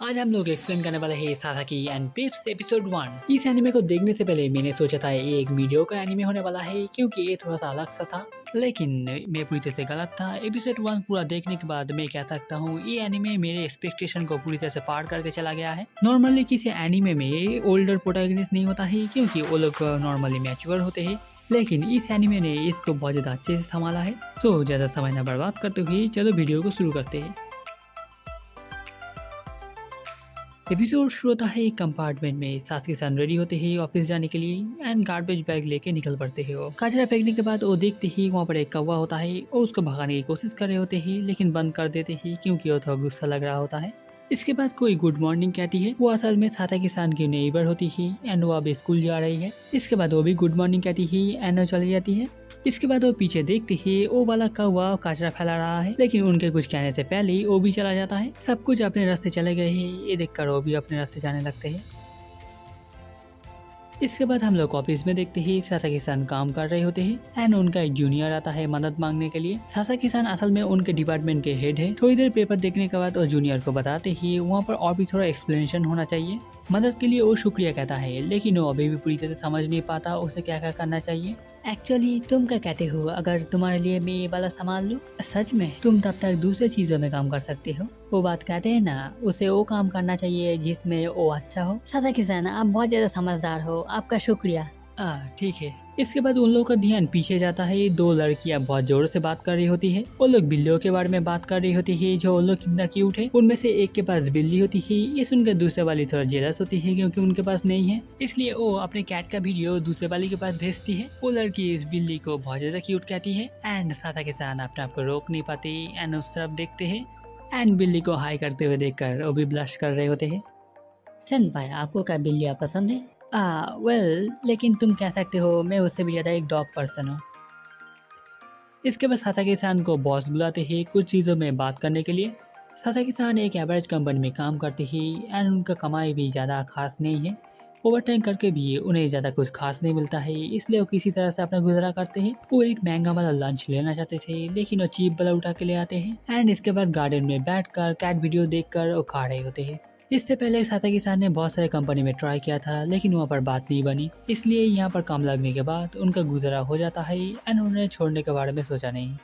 आज हम लोग एक्सप्लेन करने वाले हैं सासाकी एंड पिप्स एपिसोड 1। इस एनिमे को देखने से पहले मैंने सोचा था ये एक मीडियोकर एनिमे होने वाला है क्योंकि ये थोड़ा सा अलग सा था, लेकिन मैं पूरी तरह से गलत था। एपिसोड 1 पूरा देखने के बाद मैं कह सकता हूँ ये एनिमे मेरे एक्सपेक्टेशन को पूरी तरह से पार करके चला गया है। नॉर्मली किसी एनिमे में ओल्डर प्रोटैगनिस्ट नहीं होता है क्योंकि वो लोग नॉर्मली मैच्योर होते हैं, लेकिन इस एनिमे ने इसको बहुत ज़्यादा अच्छे से संभाला है। तो ज़्यादा समय न बर्बाद करते हुए चलो वीडियो को शुरू करते हैं। एपिसोड शुरू होता है एक कंपार्टमेंट में। सासकी-सान रेडी होते हैं ऑफिस जाने के लिए एंड गार्बेज बैग लेके निकल पड़ते हैं। वो कचरा फेंकने के बाद वो देखते ही वहाँ पर एक कौवा होता है और उसको भगाने की कोशिश कर रहे होते हैं, लेकिन बंद कर देते हैं क्योंकि वो थोड़ा गुस्सा लग रहा होता है। इसके बाद कोई गुड मॉर्निंग कहती है। वो असल में सासाकी-सान की नेबर होती है एंड वो अब स्कूल जा रही है। इसके बाद वो भी गुड मॉर्निंग कहती है एंड वो चली जाती है। इसके बाद वो पीछे देखते ही वो वाला कौवा कचरा फैला रहा है, लेकिन उनके कुछ कहने से पहले ही वो भी चला जाता है। सब कुछ अपने रास्ते चले गए हैं, ये देखकर वो भी अपने रास्ते जाने लगते हैं। इसके बाद हम लोग ऑफिस में देखते ही सासाकी-सान काम कर रहे होते हैं एंड उनका एक जूनियर आता है मदद मांगने के लिए। सासाकी-सान असल में उनके डिपार्टमेंट के हेड है। थोड़ी देर पेपर देखने के बाद वो जूनियर को बताते ही वहाँ पर और भी थोड़ा एक्सप्लेनेशन होना चाहिए। मदद के लिए वो शुक्रिया कहता है, लेकिन वो अभी भी पूरी तरह से समझ नहीं पाता उसे क्या क्या करना चाहिए। एक्चुअली तुम क्या कहते हो अगर तुम्हारे लिए मैं ये वाला संभाल लूं? सच में तुम तब तक दूसरी चीजों में काम कर सकते हो। वो बात कहते हैं ना, उसे वो काम करना चाहिए जिसमें वो अच्छा हो। सासाकी-सान आप बहुत ज्यादा समझदार हो, आपका शुक्रिया। ठीक है। इसके बाद उन लोगों का ध्यान पीछे जाता है। दो लड़कियां बहुत जोर से बात कर रही होती है। वो लोग बिल्लियों के बारे में बात कर रही होती है जो उन लोग कितना क्यूट है। उनमें से एक के पास बिल्ली होती है, ये सुनकर दूसरे वाली थोड़ा जेलस होती है क्योंकि उनके पास नहीं है, इसलिए वो अपने कैट का वीडियो दूसरे वाली के पास भेजती है। वो लड़की इस बिल्ली को बहुत ज्यादा क्यूट कहती है एंड सासाकी-सान अपने आप को रोक नहीं पाती एंड उस तरफ देखते है एंड बिल्ली को हाई करते हुए देखकर वो भी ब्लश कर रहे होते हैं। सेनपाई आपको क्या बिल्लियाँ पसंद है? वेल, लेकिन तुम कह सकते हो मैं उससे भी ज़्यादा एक डॉग पर्सन हूँ। इसके बाद सासाकी-सान को बॉस बुलाते हैं कुछ चीज़ों में बात करने के लिए। सासाकी-सान एक एवरेज कंपनी में काम करते हैं एंड उनका कमाई भी ज़्यादा खास नहीं है। ओवरटाइम करके भी उन्हें ज़्यादा कुछ खास नहीं मिलता है, इसलिए वो किसी तरह से अपना गुजारा करते हैं। वो एक महंगा वाला लंच लेना चाहते थे, लेकिन वो चीप वाला उठा के ले आते हैं एंड इसके बाद गार्डन में बैठकर कैट वीडियो देखकर वो खा रहे होते हैं। इससे पहले सासाकी-सान ने बहुत सारे कंपनी में ट्राई किया था, लेकिन वहाँ पर बात नहीं बनी, इसलिए यहाँ पर काम लगने के बाद उनका गुजारा हो जाता है एंड उन्हें छोड़ने के बारे में सोचा नहीं।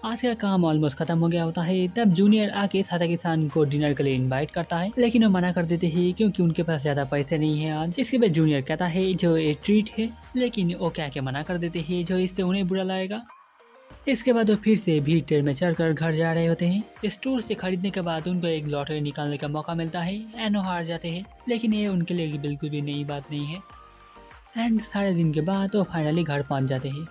आज का काम ऑलमोस्ट खत्म हो गया होता है, तब जूनियर आके सासाकी-सान को डिनर के लिए इनवाइट करता है, लेकिन वो मना कर देते हैं क्योंकि उनके पास ज़्यादा पैसे नहीं है आज। इसके बाद जूनियर कहता है जो एक ट्रीट है, लेकिन वो क्या क्या मना कर देते हैं जो इससे उन्हें बुरा लगेगा। इसके बाद वो फिर से भीड़ ट्रेन में चढ़कर घर जा रहे होते हैं। स्टोर से खरीदने के बाद उनको एक लॉटरी निकालने का मौका मिलता है एंड वो हार जाते हैं, लेकिन ये उनके लिए बिल्कुल भी नई बात नहीं है एंड सारे दिन के बाद वो फाइनली घर पहुंच जाते हैं।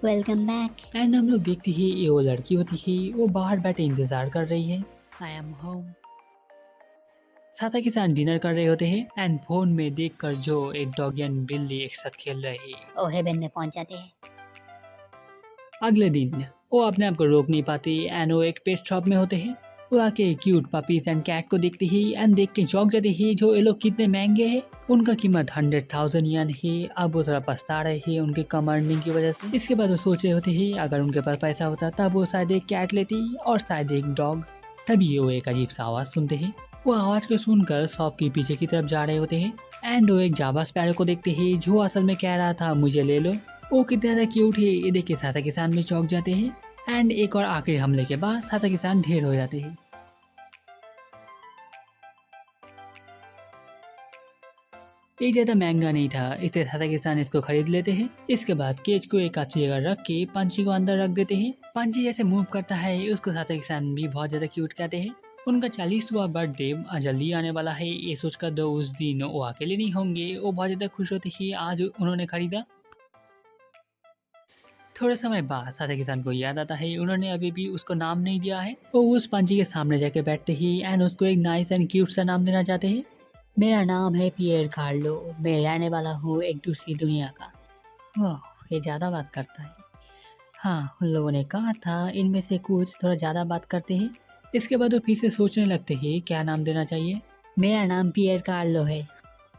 Welcome back. एंड हम लोग देखते हैं ये वो लड़की होती है, वो बाहर बैठे इंतजार कर रही है। I am home. Sasaki san dinner कर रहे होते हैं एंड फोन में देखकर जो एक डॉग एंड बिल्ली एक साथ खेल रहे हैं। ओ हेवन में पहुंच जाते हैं। अगले दिन वो अपने आप को रोक नहीं पाती एंड वो एक पेट शॉप में होते हैं। वो आके क्यूट पपीज एंड कैट को देखते ही एंड देख के चौंक जाते ही जो ये लोग कितने महंगे हैं। उनका कीमत 100,000 येन है। अब वो थोड़ा पछता रहे हैं उनके कम अर्निंग की वजह से। इसके बाद वो सोच रहे होते हैं अगर उनके पास पैसा होता तब वो शायद एक कैट लेती और शायद एक डॉग। तभी वो एक अजीब सा आवाज़ सुनते हैं। वो आवाज़ को सुनकर शॉप के पीछे की तरफ जा रहे होते हैं एंड वो एक जावा स्पैरो को देखते हैं जो असल में कह रहा था मुझे ले लो। वो कितना ज़्यादा क्यूट है ये देख के सासाकी-सान में चौंक जाते हैं एंड एक और आखिरी हमले के बाद सासाकी-सान ढेर हो जाते हैं। ये ज़्यादा महंगा नहीं था, इसलिए सासाकी-सान इसको खरीद लेते हैं। इसके बाद केज को एक अच्छी जगह रख के पंछी को अंदर रख देते हैं। पंछी जैसे मूव करता है उसको सासाकी-सान भी बहुत ज़्यादा क्यूट कहते हैं। उनका 40वां बर्थडे जल्दी आने वाला है, ये सोचकर दो उस दिन वो अकेले नहीं होंगे। वो बहुत ज़्यादा खुश होते हैं आज उन्होंने खरीदा। थोड़े समय बाद सासाकी-सान को याद आता है उन्होंने अभी भी उसको नाम नहीं दिया है। वो उस पंछी के सामने जाके बैठते ही एंड उसको एक नाइस एंड क्यूट सा नाम देना चाहते हैं। मेरा नाम है पियर कार्लो, मैं रहने वाला हूँ एक दूसरी दुनिया का। वाह, ये ज़्यादा बात करता है। हाँ, उन लोगों ने कहा था इनमें से कुछ थोड़ा ज़्यादा बात करते हैं। इसके बाद वो फिर से सोचने लगते हैं क्या नाम देना चाहिए। मेरा नाम पियर कार्लो है।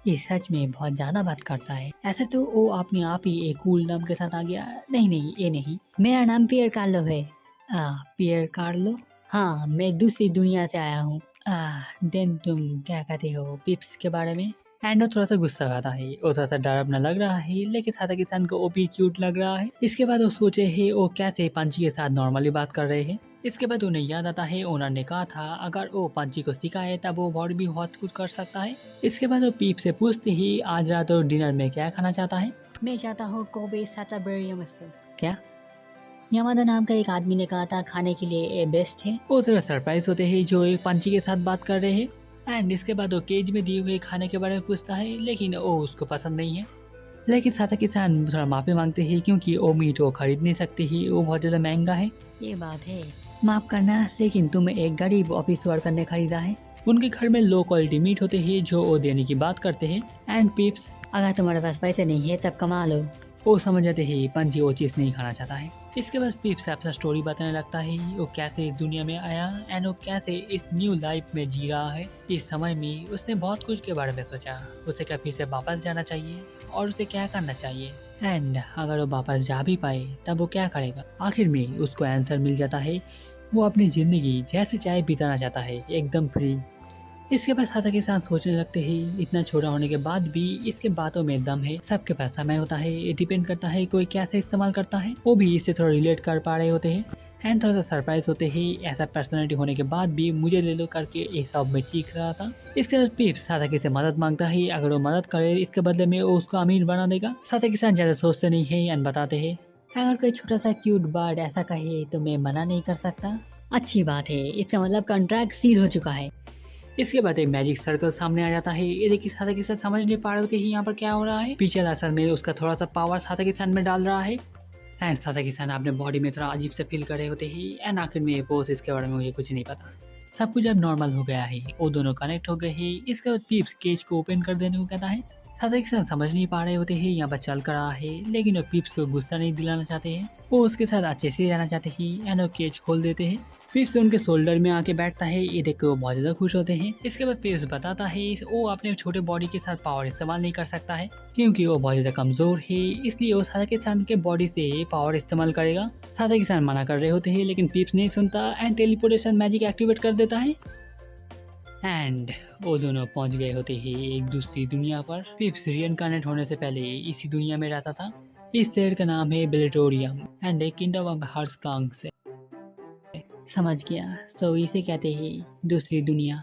ये सच में बहुत ज़्यादा बात करता है। ऐसे तो वो अपने आप ही एक कूल नाम के साथ आ गया। नहीं, ये नहीं। मेरा नाम पियर कार्लो है। पियर कार्लो? हाँ, मैं दूसरी दुनिया से आया हूँ। देन तुम क्या कहते हो पिप्स के बारे में? एंड वो थोड़ा सा गुस्सा आता है, वो थोड़ा सा डरावना लग रहा है, लेकिन साथी-किसान को ओपी क्यूट लग रहा है। इसके बाद वो सोचे है वो कैसे पंची के साथ नॉर्मली बात कर रहे हैं। इसके बाद उन्हें याद आता है ओनर ने कहा था अगर वो पंची को सिखाए तब वो और भी बहुत कुछ कर सकता है। इसके बाद वो पीप से पूछते ही आज रात वो डिनर में क्या खाना चाहता है। मैं चाहता हूँ कोबे साताबेरिया मस्त। क्या? यामादा नाम का एक आदमी ने कहा था खाने के लिए ये बेस्ट है। वो थोड़ा सरप्राइज होते हैं जो एक पंची के साथ बात कर रहे हैं। एंड इसके बाद वो केज में दिए हुए खाने के बारे में पूछता है, लेकिन वो उसको पसंद नहीं है। लेकिन साथी-किसान थोड़ा माफी मांगते हैं क्योंकि वो मीट वो खरीद नहीं सकते ही, वो बहुत ज़्यादा महंगा है। ये बात है। माफ करना, लेकिन तुम्हें एक गरीब ऑफिस वर्कर ने खरीदा है। उनके घर में लो क्वालिटी मीट होते हैं जो वो देने की बात करते हैं। एंड पिप्स अगर तुम्हारे पास पैसे नहीं है तब कमा लो। वो समझ जाते ही पंची वो चीज़ नहीं खाना चाहता है। इसके बाद पिप्स अपना स्टोरी बताने लगता है वो कैसे इस दुनिया में आया एंड वो कैसे इस न्यू लाइफ में जी रहा है। इस समय में उसने बहुत कुछ के बारे में सोचा, उसे क्या फिर से वापस जाना चाहिए और उसे क्या करना चाहिए। एंड अगर वो वापस जा भी पाए तब वो क्या करेगा। आखिर में उसको आंसर मिल जाता है, वो अपनी ज़िंदगी जैसे चाहे बिताना चाहता है, एकदम फ्री। इसके बाद साथी-किसान सोचने लगते हैं इतना छोटा होने के बाद भी इसके बातों में दम है। सबके पास समय होता है, ये डिपेंड करता है कोई कैसे इस्तेमाल करता है। वो भी इससे थोड़ा रिलेट कर पा रहे होते हैं एंड थोड़ा सा सरप्राइज होते हैं ऐसा पर्सनैलिटी होने के बाद भी मुझे ले लो करके एक सब में चीख रहा था। इसके बाद पिप्स साथी से मदद मांगता है, अगर वो मदद करे इसके बदले में वो उसको अमीर बना देगा। साथी-किसान ज़्यादा सोचते नहीं है एंड बताते हैं अगर कोई छोटा सा क्यूट बर्ड ऐसा कहे तो मैं मना नहीं कर सकता। अच्छी बात है, इसका मतलब कॉन्ट्रैक्ट सील हो चुका है। इसके बाद एक मैजिक सर्कल सामने आ जाता है। ये देखिए साथी-किसान समझ नहीं पा रहे होते ही यहाँ पर क्या हो रहा है। पीछे असल में उसका थोड़ा सा पावर साथी-किसान में डाल रहा है एंड साथी-किसान अपने बॉडी में थोड़ा अजीब से फील कर रहे होते ही एंड आखिर में ये बोस इसके बारे में मुझे कुछ नहीं पता। सब कुछ अब नॉर्मल हो गया है, वो दोनों कनेक्ट हो गए हैं। इसके बाद पिप्स केज को ओपन कर देने को कहता है। साथी-किसान समझ नहीं पा रहे होते हैं यहाँ पर चल कर रहा है, लेकिन वो पिप्स को गुस्सा नहीं दिलाना चाहते हैं। वो उसके साथ अच्छे से रहना चाहते हैं एंड वो केज खोल देते हैं। पिप्स उनके शोल्डर में आके बैठता है, ये देख के वो बहुत ज़्यादा खुश होते हैं। इसके बाद पिप्स बताता है वो अपने छोटे बॉडी के साथ पावर इस्तेमाल नहीं कर सकता है क्योंकि वो बहुत ज़्यादा कमज़ोर है, इसलिए वो साथी-किसान के बॉडी से पावर इस्तेमाल करेगा। साथी-किसान मना कर रहे होते हैं लेकिन पिप्स नहीं सुनता एंड टेलीपोर्टेशन मैजिक एक्टिवेट कर देता है एंड वो दोनों पहुंच गए होते हैं एक दूसरी दुनिया पर। पिप्स रिइनकार्नेट होने से पहले इसी दुनिया में रहता था। इस शहर का नाम है बेलेटोरियम एंड एक किंगडम ऑफ हर्सकांग से। समझ गया, सो इसे कहते हैं दूसरी दुनिया।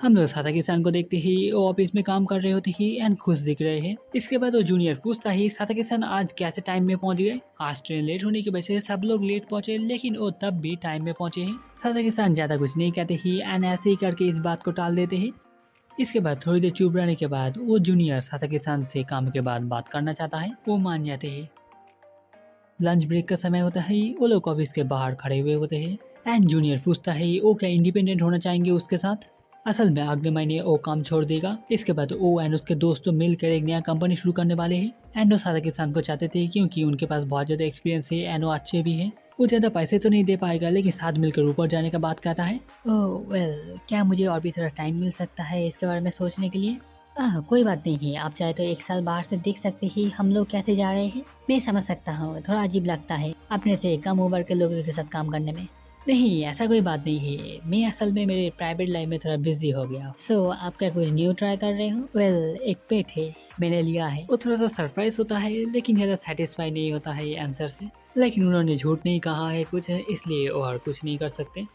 हम लोग साथी-किसान को देखते ही वो ऑफिस में काम कर रहे होते ही एंड खुश दिख रहे हैं। इसके बाद वो जूनियर पूछता ही साथी-किसान आज कैसे टाइम में पहुंच गए। आज ट्रेन लेट होने की वजह से सब लोग लेट पहुंचे, लेकिन वो तब भी टाइम में पहुंचे हैं। साथी-किसान ज्यादा कुछ नहीं कहते ही एंड ऐसे ही करके इस बात को टाल देते हैं। इसके बाद थोड़ी देर चुप रहने के बाद वो जूनियर साथी-किसान से काम के बाद बात करना चाहता है, वो मान जाते हैं। लंच ब्रेक का समय होता है, वो लोग ऑफिस के बाहर खड़े हुए होते हैं एंड जूनियर पूछता है वो क्या इंडिपेंडेंट होना चाहेंगे उसके साथ। असल में अगले महीने वो काम छोड़ देगा। इसके बाद वो एंड उसके दोस्त तो मिलकर एक नया कंपनी शुरू करने वाले हैं एंड वो साथी-किसान को चाहते थे क्योंकि उनके पास बहुत ज़्यादा एक्सपीरियंस है एंड वो अच्छे भी हैं। वो ज़्यादा पैसे तो नहीं दे पाएगा लेकिन साथ मिलकर ऊपर जाने का बात कहता है। ओह वेल, क्या मुझे और भी थोड़ा टाइम मिल सकता है इसके बारे में सोचने के लिए? कोई बात नहीं है, आप चाहे तो 1 साल बाहर से देख सकते ही हम लोग कैसे जा रहे हैं। मैं समझ सकता हूँ, थोड़ा अजीब लगता है अपने से कम उम्र के लोगों के साथ काम करने में। नहीं, ऐसा कोई बात नहीं है, मैं असल में मेरे प्राइवेट लाइफ में थोड़ा बिजी हो गया। सो आप क्या कुछ न्यू ट्राई कर रहे हो? वेल, एक पेट है, मैंने लिया है। वो थोड़ा सा सरप्राइज होता है लेकिन ज़्यादा सेटिस्फाई नहीं होता है ये आंसर से, लेकिन उन्होंने झूठ नहीं कहा है कुछ, इसलिए और कुछ नहीं कर सकते।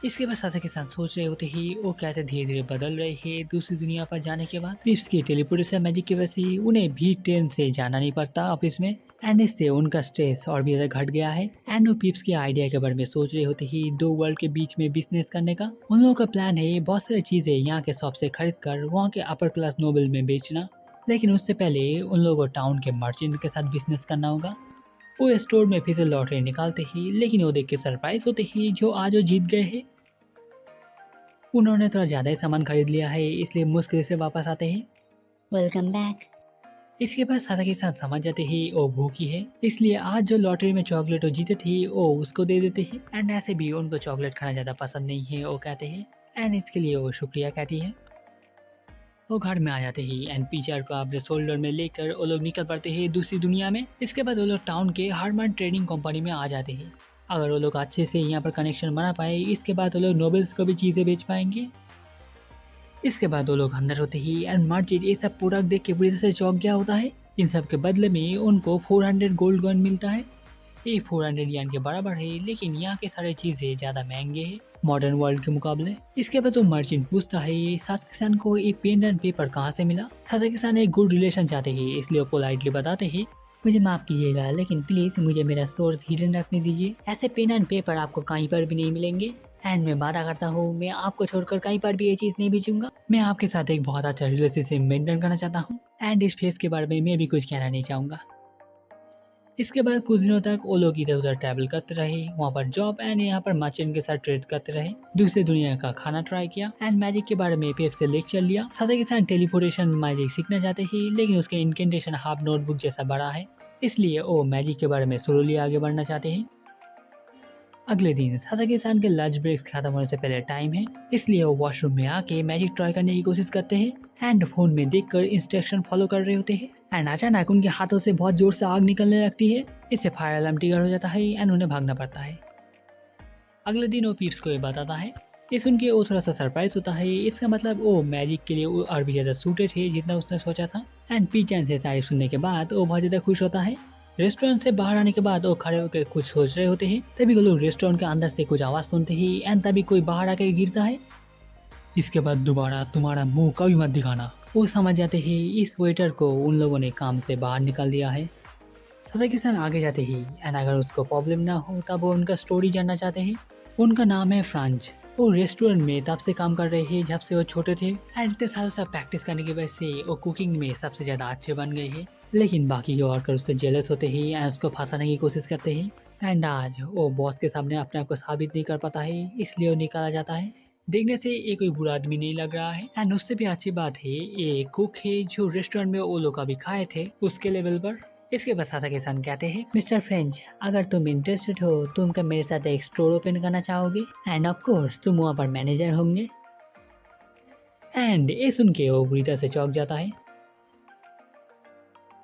इसके बाद साथी-किसान सोच रहे होते ही वो कैसे धीरे धीरे बदल रहे हैं दूसरी दुनिया पर जाने के बाद। पिप्स की टेलीपोर्टेशन मैजिक की वजह से उन्हें भी ट्रेन से जाना नहीं पड़ता ऑफिस में एंड इससे उनका स्ट्रेस और भी ज़्यादा घट गया है एंड वो पिप्स के आइडिया के बारे में सोच रहे होते ही 2 वर्ल्ड के बीच में बिजनेस करने का। उन लोगों का प्लान है बहुत सारी चीज़ें यहाँ के शॉप से खरीद कर वहाँ के अपर क्लास नोबल में बेचना, लेकिन उससे पहले उन लोगों को टाउन के मर्चेंट के साथ बिजनेस करना होगा। वो स्टोर में फिर से लॉटरी निकालते ही लेकिन वो देख के सरप्राइज होते ही जो आज वो जीत गए हैं। उन्होंने थोड़ा ज़्यादा ही सामान खरीद लिया है इसलिए मुश्किल से वापस आते हैं। Welcome back. इसके बाद साथी-किसान समझ जाते ही वो भूखी है, इसलिए आज जो लॉटरी में चॉकलेट वो जीते थे वो उसको दे देते हैं एंड ऐसे भी उनको चॉकलेट खाना ज़्यादा पसंद नहीं है वो कहते हैं एंड इसके लिए वो शुक्रिया कहती है। वो घर में आ जाते ही एंड पीचर को अपने शोल्डर में लेकर वो लोग निकल पड़ते हैं दूसरी दुनिया में। इसके बाद वो लोग टाउन के हार्मन ट्रेडिंग कंपनी में आ जाते हैं। अगर वो लोग अच्छे से यहाँ पर कनेक्शन बना पाए, इसके बाद वो लोग नोबल्स को भी चीज़ें बेच पाएंगे। इसके बाद वो लोग अंदर होते ही एंड मर्चेंट ये सब प्रोडक्ट देख के बुरी तरह से चौंक गया होता है। इन सब के बदले में उनको 400 गोल्ड कॉइन मिलता है। ये 400 यान के बराबर है, लेकिन यहाँ के सारे चीज़ें ज़्यादा महंगे हैं मॉडर्न वर्ल्ड के मुकाबले। इसके बाद वो मर्चेंट पूछता है सासाकी-सान को ये पेन एंड पेपर कहाँ से मिला। सासाकी-सान एक गुड रिलेशन चाहते हैं, इसलिए वो पोलाइटली बताते हैं मुझे माफ़ कीजिएगा, लेकिन प्लीज़ मुझे मेरा सोर्स हिडन रखने दीजिए। ऐसे पेन एंड पेपर आपको कहीं पर भी नहीं मिलेंगे एंड मैं वादा करता हूँ मैं आपको छोड़कर कहीं पर भी ये चीज़ नहीं बेचूंगा। मैं आपके साथ एक बहुत अच्छा रिलेशनशिप मेंटेन करना चाहता हूँ एंड इस फेस के बारे में मैं भी कुछ कहना नहीं चाहूँगा। इसके बाद कुछ दिनों तक वो लोग इधर उधर ट्रैवल करते रहे, वहाँ पर जॉब एंड यहाँ पर मर्चेंट के साथ ट्रेड करते रहे। दूसरी दुनिया का खाना ट्राई किया एंड मैजिक के बारे में पेप से लेक्चर लिया। सासाकी-सान टेलीपोर्टेशन मैजिक सीखना चाहते ही, लेकिन उसके इनकेंटेशन हाफ नोटबुक जैसा बड़ा है, इसलिए वो मैजिक के बारे में स्लोली आगे बढ़ना चाहते हैं। अगले दिन सासाकी-सान के लंच ब्रेक खत्म होने से पहले टाइम है, इसलिए वो वॉशरूम में आके मैजिक ट्राई करने की कोशिश करते हैं एंड फोन में देखकर इंस्ट्रक्शन फॉलो कर रहे होते हैं एंड अचानक उनके हाथों से बहुत जोर से आग निकलने लगती है। इससे फायर अलार्म ट्रिगर हो जाता है एंड उन्हें भागना पड़ता है। अगले दिन वो पीप्स को ये बताता है। ये सुन के वो थोड़ा सा सरप्राइज होता है, इसका मतलब वो मैजिक के लिए वो और भी ज़्यादा सूटेड है जितना उसने सोचा था एंड पीचन से तारीफ सुनने के बाद वो बहुत ज़्यादा खुश होता है। रेस्टोरेंट से बाहर आने के बाद वो खड़े होकर कुछ सोच रहे होते हैं, तभी वो लोग रेस्टोरेंट के अंदर से कुछ आवाज़ सुनते ही एंड तभी कोई बाहर आकर गिरता है। इसके बाद दोबारा तुम्हारा मुंह कभी मत दिखाना। वो समझ जाते ही इस वेटर को उन लोगों ने काम से बाहर निकाल दिया है। सासाकी-सान आगे जाते ही एंड अगर उसको प्रॉब्लम ना हो तब वो उनका स्टोरी जानना चाहते हैं। उनका नाम है फ्रांच। वो रेस्टोरेंट में तब से काम कर रहे हैं जब से वो छोटे थे एंड इतने सालों से प्रैक्टिस करने की वजह से वो कुकिंग में सबसे ज़्यादा अच्छे बन गए हैं। लेकिन बाकी के वर्कर उससे जेलस होते ही एंड उसको फंसाने की कोशिश करते हैं एंड आज वो बॉस के सामने अपने आप को साबित नहीं कर पाता है, इसलिए वो निकाला जाता है। देखने से ये कोई बुरा आदमी नहीं लग रहा है एंड उससे भी अच्छी बात है ये कुक है जो रेस्टोरेंट में वो लोग अभी खाए थे उसके लेवल पर। इसके बाद सासाकी-सान कहते हैं मिस्टर फ्रेंच, अगर तुम इंटरेस्टेड हो तुम क्या मेरे साथ एक स्टोर ओपन करना चाहोगे एंड ऑफ कोर्स तुम वहाँ पर मैनेजर होंगे। एंड ये सुन के वो बुरी तरह से चौंक जाता है।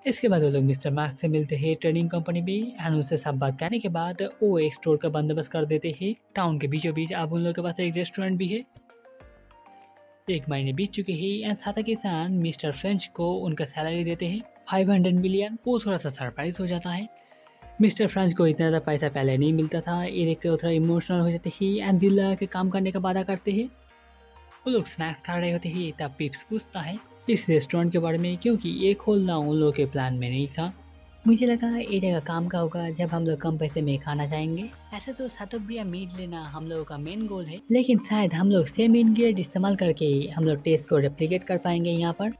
इसके बाद वो लोग मिस्टर मार्क्स से मिलते हैं ट्रेडिंग कंपनी में एंड उससे सब बात कहने के बाद वो एक स्टोर का बंदोबस्त कर देते हैं टाउन के बीचों बीच। अब उन लोगों के पास एक रेस्टोरेंट भी है। 1 महीने बीत चुके हैं एंड सासाकी-सान मिस्टर फ्रेंच को उनका सैलरी देते हैं 500 मिलियन। वो थोड़ा सा सरप्राइज हो जाता है। मिस्टर फ्रेंच को इतना ज़्यादा पैसा पहले नहीं मिलता था, ये देख के वो थोड़ा इमोशनल हो जाते हैं एंड दिल लगा के काम करने का वादा करते हैं। वो लोग स्नैक्स खा रहे होते हैं तब पिप्स पूछता है इस रेस्टोरेंट के बारे में, क्योंकि ये खोलना उन लोगों के प्लान में नहीं था। मुझे लगा ये जगह काम का होगा जब हम लोग कम पैसे में खाना चाहेंगे। ऐसे तो सातोब्रिया मीट लेना हम लोगों का मेन गोल है, लेकिन शायद हम लोग सेम इंग्रेडिएंट इस्तेमाल करके हम लोग टेस्ट को रेप्लिकेट कर पाएंगे यहाँ पर।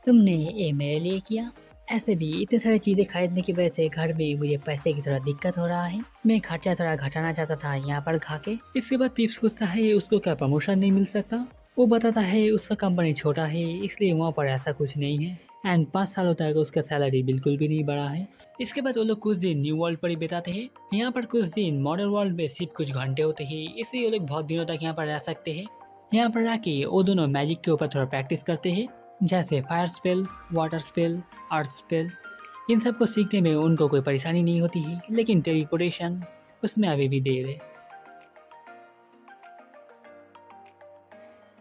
तुमने ये मेरे लिए किया। ऐसे भी इतने सारी चीज़ें खरीदने की वजह से घर में मुझे पैसे की थोड़ा दिक्कत हो रहा है, मैं खर्चा थोड़ा घटाना चाहता था यहाँ पर खा के। इसके बाद पिप्स पूछता है उसको क्या प्रमोशन नहीं मिल सकता। वो बताता है उसका कंपनी छोटा है इसलिए वहाँ पर ऐसा कुछ नहीं है एंड 5 सालों तक उसका सैलरी बिल्कुल भी नहीं बढ़ा है। इसके बाद वो लोग कुछ दिन न्यू वर्ल्ड पर ही बिताते हैं। यहाँ पर कुछ दिन मॉडर्न वर्ल्ड में सिर्फ कुछ घंटे होते हैं, इसलिए वो लोग बहुत दिनों तक यहाँ पर रह सकते हैं। यहाँ पर रह के वो दोनों मैजिक के ऊपर थोड़ा प्रैक्टिस करते हैं, जैसे फायर स्पेल, वाटर स्पेल, अर्थ स्पेल। इन सब को सीखने में उनको कोई परेशानी नहीं होती है, लेकिन टेलीपोर्टेशन उसमें अभी भी देर है।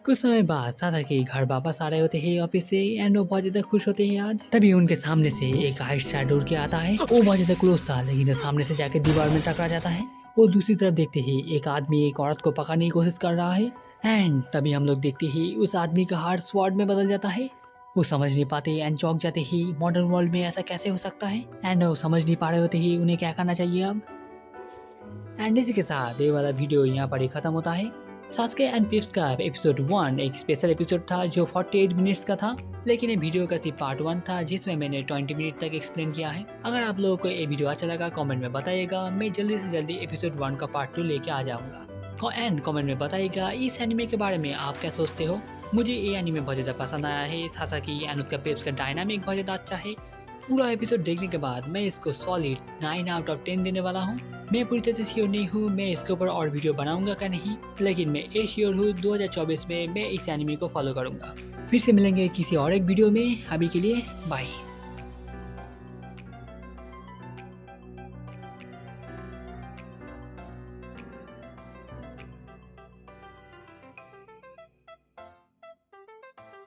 कुछ समय बाद सासाकी घर वापस आ रहे होते हैं ऑफिस से एंड वो बहुत ज़्यादा खुश होते हैं आज। तभी उनके सामने से एक आइस स्टार उड़ के आता है। वो बहुत ज़्यादा क्लोज था, लेकिन सामने से जाके दीवार में टकरा जाता है। वो दूसरी तरफ देखते ही एक आदमी एक औरत को पकड़ने की कोशिश कर रहा है एंड तभी हम लोग देखते ही उस आदमी का हार्ट स्वॉर्ड में बदल जाता है। वो समझ नहीं पाते एंड चौंक जाते ही मॉडर्न वर्ल्ड में ऐसा कैसे हो सकता है एंड वो समझ नहीं पा रहे होते ही उन्हें क्या करना चाहिए अब। एंड इसी के साथ ये वाला वीडियो यहाँ पर ही खत्म होता है। सास्के एंड पिप्स का एपिसोड 1 एक स्पेशल एपिसोड था जो 48 मिनट्स का था, लेकिन ये वीडियो का सिर्फ पार्ट 1 था जिसमें मैंने 20 मिनट तक एक्सप्लेन किया है। अगर आप लोगों को ये वीडियो अच्छा लगा कमेंट में बताइएगा, मैं जल्दी से जल्दी एपिसोड 1 का पार्ट 2 लेके आ जाऊँगा। एंड कमेंट में बताइएगा इस एनिमे के बारे में आप क्या सोचते हो। मुझे ये एनिमे बहुत ज़्यादा पसंद आया है। सासाकी एंड उसका पिप्स का डायनामिक बहुत ज़्यादा अच्छा है। पूरा एपिसोड देखने के बाद मैं इसको सॉलिड 9 आउट ऑफ 10 देने वाला हूँ। मैं पूरी तरह से श्योर नहीं हूँ मैं इसके ऊपर और वीडियो बनाऊंगा क्या नहीं, लेकिन मैं ये श्योर हूँ 2024 में मैं इस एनिमे को फॉलो करूँगा। फिर से मिलेंगे किसी और एक वीडियो में, अभी के लिए बाय।